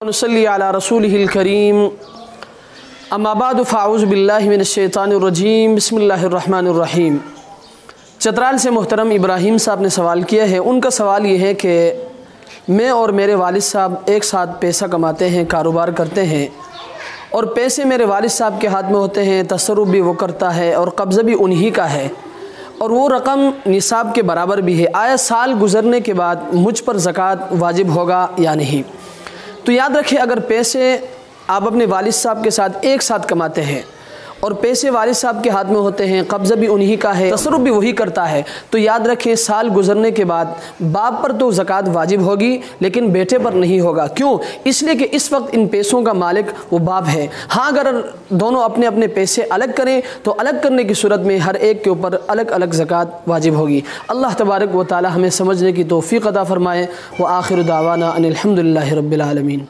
नसल्ली अला रसूलिहिल करीम अम्मा बाद फ़ाऊज़ु बिल्लाहि मिनश्शैतानिर रजीम बिस्मिल्लाहिर्रहमानिर रहीम। चतराल से मोहतरम इब्राहिम साहब ने सवाल किया है। उनका सवाल ये है कि मैं और मेरे वालिद साहब एक साथ पैसा कमाते हैं, कारोबार करते हैं और पैसे मेरे वालिद साहब के हाथ में होते हैं, तसर्रुफ़ भी वो करता है और कब्ज़ा भी उन्हीं का है और वो रकम निसाब के बराबर भी है। आया साल गुज़रने के बाद मुझ पर ज़कात वाजिब होगा या नहीं? तो याद रखें, अगर पैसे आप अपने वालिद साहब के साथ एक साथ कमाते हैं और पैसे वालिद साहब के हाथ में होते हैं, कब्ज़ा भी उन्हीं का है, तसर्रुफ़ भी वही करता है, तो याद रखें साल गुज़रने के बाद बाप पर तो ज़कात वाजिब होगी लेकिन बेटे पर नहीं होगा। क्यों? इसलिए कि इस वक्त इन पैसों का मालिक वो बाप है। हाँ, अगर दोनों अपने अपने पैसे अलग करें तो अलग करने की सूरत में हर एक के ऊपर अलग अलग ज़कात वाजिब होगी। अल्लाह तबारक व तआला हमें समझने की तौफ़ीक़ अता फ़रमाए। व आखिर दावाना अनिल हम्दुलिल्लाहि रब्बिल आलमीन।